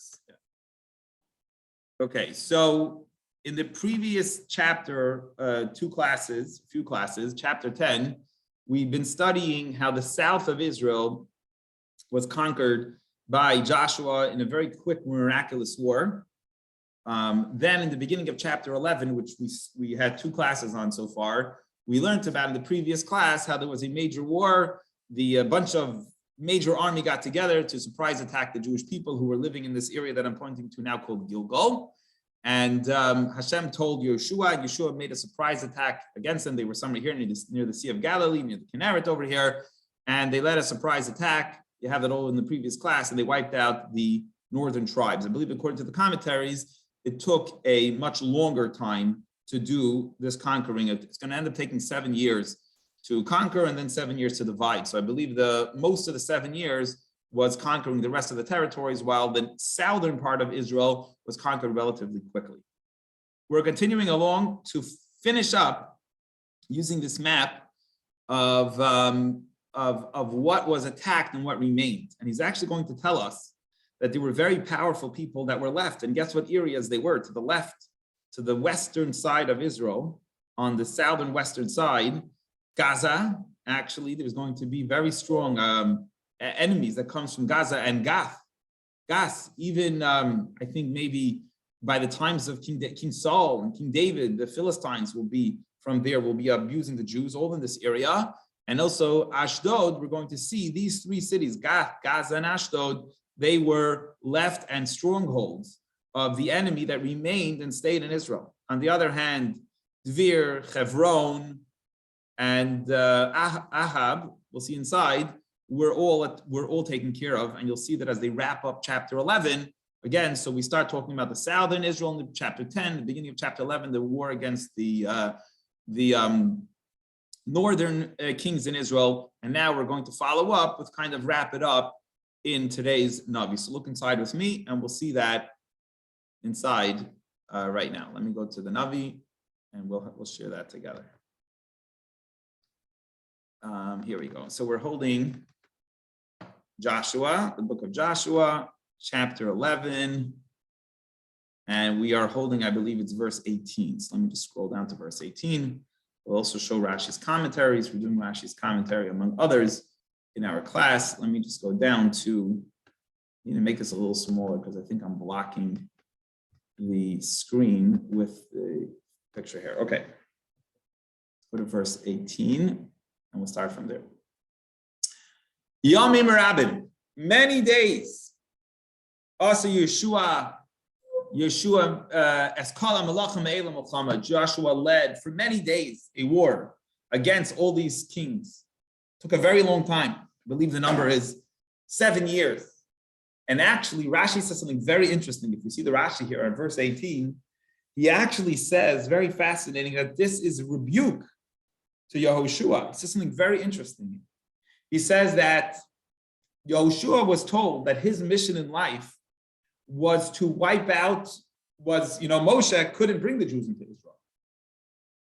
this. Yeah. Okay, so in the previous chapter, few classes, chapter 10, we've been studying how the south of Israel was conquered by Joshua in a very quick, miraculous war. Then in the beginning of chapter 11, which we had 2 classes on so far, we learned about in the previous class how there was a major war. A bunch of major army got together to surprise attack the Jewish people who were living in this area that I'm pointing to now called Gilgal. And Hashem told Yeshua, and Yeshua made a surprise attack against them. They were somewhere here near the Sea of Galilee, near the Kinneret over here, and they led a surprise attack. You have it all in the previous class, and they wiped out the northern tribes. I believe according to the commentaries, it took a much longer time to do this conquering. It's going to end up taking 7 years to conquer and then 7 years to divide. So I believe most of the 7 years was conquering the rest of the territories, while the southern part of Israel was conquered relatively quickly. We're continuing along to finish up using this map of what was attacked and what remained. And he's actually going to tell us that there were very powerful people that were left. And guess what areas they were? To the left, to the western side of Israel, on the southern western side, Gaza. Actually, there's going to be very strong enemies that comes from Gaza and Gath. Even I think maybe by the times of King Saul and King David, the Philistines will be abusing the Jews all in this area. And also Ashdod, we're going to see these 3 cities, Gath, Gaza, and Ashdod, they were left and strongholds of the enemy that remained and stayed in Israel. On the other hand, Dvir, Hebron, and Ahab, we'll see inside, we're all taken care of. And you'll see that as they wrap up chapter 11, again, so we start talking about the southern Israel in chapter 10, the beginning of chapter 11, the war against the northern kings in Israel. And now we're going to follow up with kind of wrap it up in today's Navi. So look inside with me and we'll see that inside right now. Let me go to the Navi and we'll share that together. Here we go. So we're holding Joshua, the book of Joshua, chapter 11, and we are holding, I believe it's verse 18. So let me just scroll down to verse 18. We'll also show Rashi's commentaries. We're doing Rashi's commentary among others in our class. Let me just go down to, make this a little smaller because I think I'm blocking the screen with the picture here. Okay, go to verse 18 and we'll start from there. Yomim Rabin, many days. Also Yeshua Joshua led for many days a war against all these kings. Took a very long time. I believe the number is 7 years. And actually, Rashi says something very interesting. If you see the Rashi here in verse 18, he actually says, very fascinating, that this is a rebuke to Yehoshua. He says something very interesting. He says that Yehoshua was told that his mission in life was to wipe out, Moshe couldn't bring the Jews into Israel.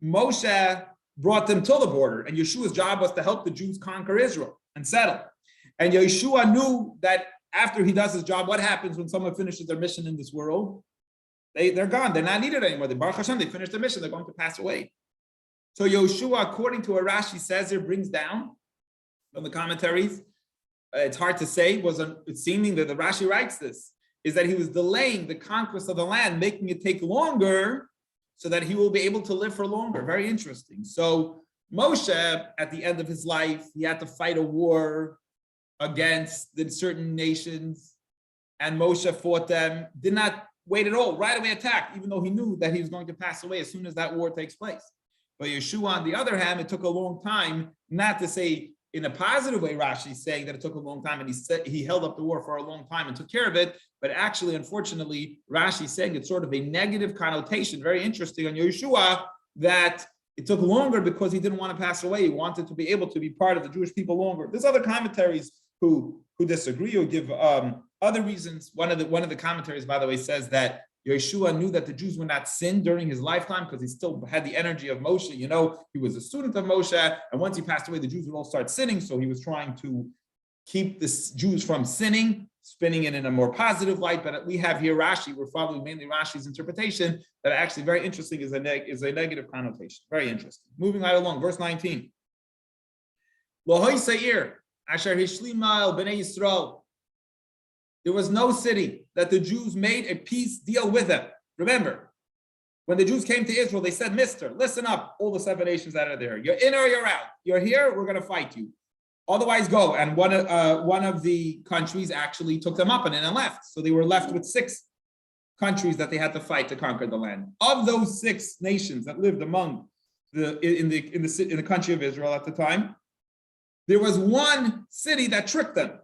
Moshe brought them to the border, and Yeshua's job was to help the Jews conquer Israel and settle. And Yeshua knew that after he does his job, what happens when someone finishes their mission in this world? They're gone. They're not needed anymore. Baruch Hashem, they finished their mission. They're going to pass away. So Yeshua, according to what Rashi says here, brings down from the commentaries, it's hard to say, it's seeming that the Rashi writes this, is that he was delaying the conquest of the land, making it take longer so that he will be able to live for longer. Very interesting. So Moshe, at the end of his life, he had to fight a war against the certain nations, and Moshe fought them, did not wait at all, right away attacked, even though he knew that he was going to pass away as soon as that war takes place. But Yeshua, on the other hand, it took a long time, not to say in a positive way, Rashi is saying that it took a long time, and he held up the war for a long time and took care of it. But actually, unfortunately, Rashi is saying it's sort of a negative connotation, very interesting on Yeshua, that it took longer because he didn't want to pass away. He wanted to be able to be part of the Jewish people longer. There's other commentaries who disagree or give other reasons. One of the commentaries, by the way, says that Yeshua knew that the Jews would not sin during his lifetime because he still had the energy of Moshe. He was a student of Moshe, and once he passed away, the Jews would all start sinning. So he was trying to keep the Jews from sinning. spinning it in a more positive light, but we have here Rashi. We're following mainly Rashi's interpretation that actually very interesting is a negative connotation. Very interesting. Moving right along, verse 19. There was no city that the Jews made a peace deal with them. Remember, when the Jews came to Israel, they said, Mister, listen up, all the 7 nations that are there. You're in or you're out. You're here, we're going to fight you. Otherwise, go. And one of the countries actually took them up and then left. So they were left with 6 countries that they had to fight to conquer the land. Of those 6 nations that lived among in the country of Israel at the time, there was one city that tricked them.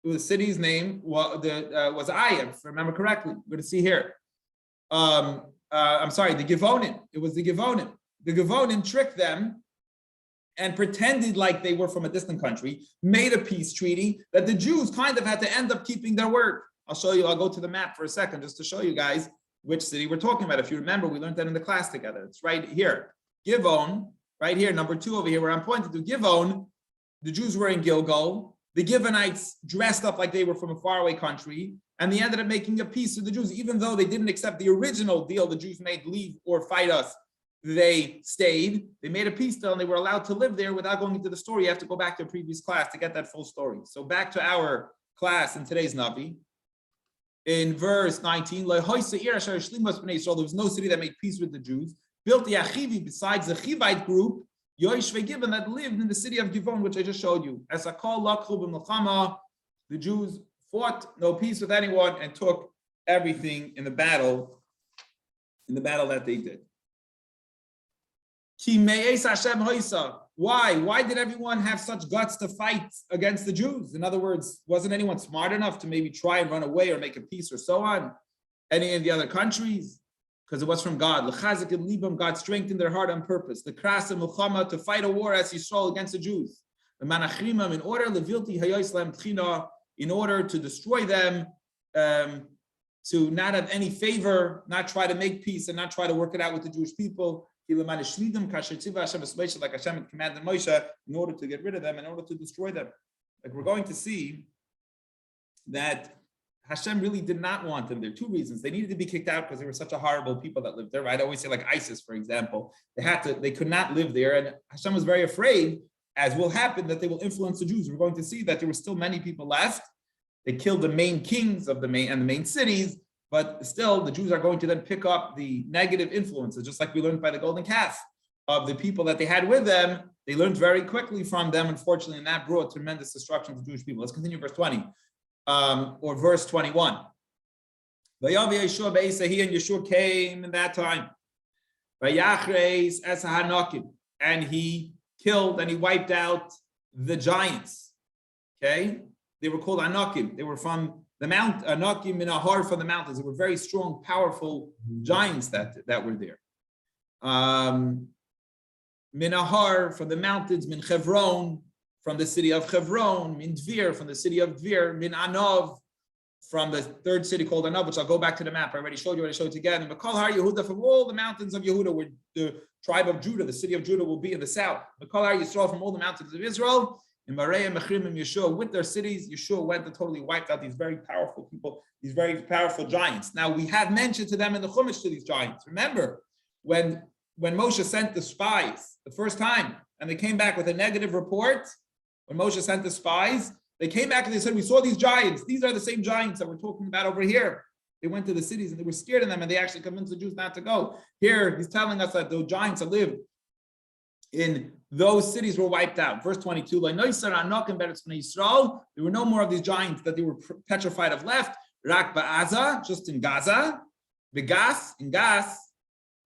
The city's name was Ai, if I remember correctly. We're going to see here. I'm sorry, the Givonim. It was the Givonim. The Givonim tricked them and pretended like they were from a distant country, made a peace treaty that the Jews kind of had to end up keeping their word. I'll show you, I'll go to the map for a second just to show you guys which city we're talking about. If you remember, we learned that in the class together. It's right here. Givon, right here, number 2 over here, where I'm pointing to Givon. The Jews were in Gilgal. The Givonites dressed up like they were from a faraway country, and they ended up making a peace with the Jews, even though they didn't accept the original deal the Jews made, leave or fight us. They stayed. They made a peace deal, and they were allowed to live there. Without going into the story, you have to go back to a previous class to get that full story. So back to our class in today's Navi. In verse 19, there was no city that made peace with the Jews. Built the Achivi besides the Chivite group, Yoishve Gibeon, that lived in the city of Givon, which I just showed you. As a call, the Jews fought no peace with anyone and took everything in the battle that they did. Why? Why did everyone have such guts to fight against the Jews? In other words, wasn't anyone smart enough to maybe try and run away or make a peace or so on? Any of the other countries? Because it was from God. God strengthened their heart on purpose. The Krasa Muhammad to fight a war as Yisrael against the Jews. The Manachrimam in order to destroy them, to not have any favor, not try to make peace and not try to work it out with the Jewish people. Like Hashem had commanded Moshe in order to get rid of them, in order to destroy them. Like we're going to see that Hashem really did not want them. There are 2 reasons. They needed to be kicked out because they were such a horrible people that lived there, right? I always say like ISIS, for example. They could not live there. And Hashem was very afraid, as will happen, that they will influence the Jews. We're going to see that there were still many people left. They killed the main kings of the main cities, but still the Jews are going to then pick up the negative influences, just like we learned by the golden calf of the people that they had with them. They learned very quickly from them, unfortunately, and that brought tremendous destruction to the Jewish people. Let's continue verse 20. Or verse 21. And Yeshua came in that time. And he killed and he wiped out the giants. Okay? They were called Anakim. They were from the mount, Anakim Minahar, from the mountains. They were very strong, powerful giants that were there. Minahar from the mountains, Min Chevron, from the city of Chevron, Min Dvir, from the city of Dvir, Min Anov, from the 3rd city called Anov, which I'll go back to the map. I already showed you, I showed it again. And Makal Har Yehuda, from all the mountains of Yehuda, where the tribe of Judah, the city of Judah, will be in the south. Makal Har Yisrael, from all the mountains of Israel, in Mareya, Mechrim, and Yeshua, with their cities, Yeshua went and totally wiped out these very powerful people, these very powerful giants. Now, we have mentioned to them in the Chumash to these giants. Remember, when Moshe sent the spies the first time, and they came back with a negative report, when Moshe sent the spies, they came back and they said, we saw these giants. These are the same giants that we're talking about over here. They went to the cities and they were scared of them, and they actually convinced the Jews not to go. Here, he's telling us that the giants that lived in those cities were wiped out. Verse 22, there were no more of these giants that they were petrified of left. Rak ba'aza, just in Gaza. Begas, in Gas,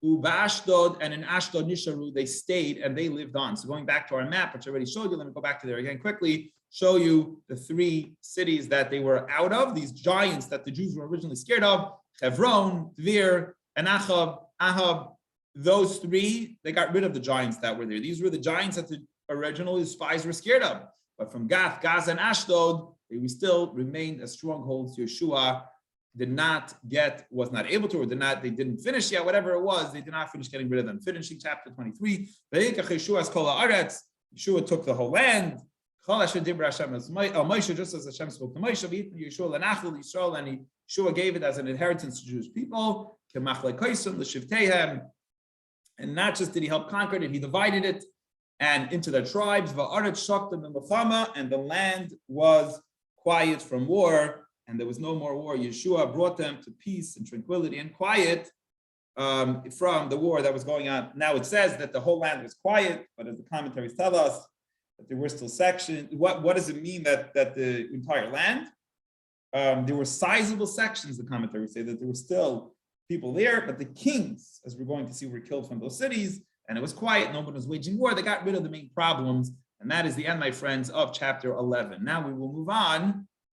Ubashdod, and in Ashdod Nisharu, they stayed and they lived on. So going back to our map, which I already showed you, let me go back to there again quickly, show you the 3 cities that they were out of, these giants that the Jews were originally scared of, Hebron, Dvir, and Ahab. Those 3, they got rid of the giants that were there. These were the giants that the original spies were scared of. But from Gath, Gaza, and Ashdod, they still remained as strongholds. Yeshua was not able to, or they didn't finish yet, whatever it was, they did not finish getting rid of them. Finishing chapter 23, Yeshua took the whole land. Moshe, just as Hashem spoke to Moshe, Yeshua lenachal Yisrael, and Yeshua gave it as an inheritance to Jewish people. And not just did he help conquer it, he divided it and into their tribes. And the land was quiet from war, and there was no more war. Yeshua brought them to peace and tranquility and quiet from the war that was going on. Now it says that the whole land was quiet, but as the commentaries tell us, that there were still sections. What does it mean that the entire land? There were sizable sections, the commentaries say, that there were still people there, but the kings, as we're going to see, were killed from those cities, and it was quiet. No one was waging war. They got rid of the main problems, and that is the end, my friends, of chapter 11. Now we will move on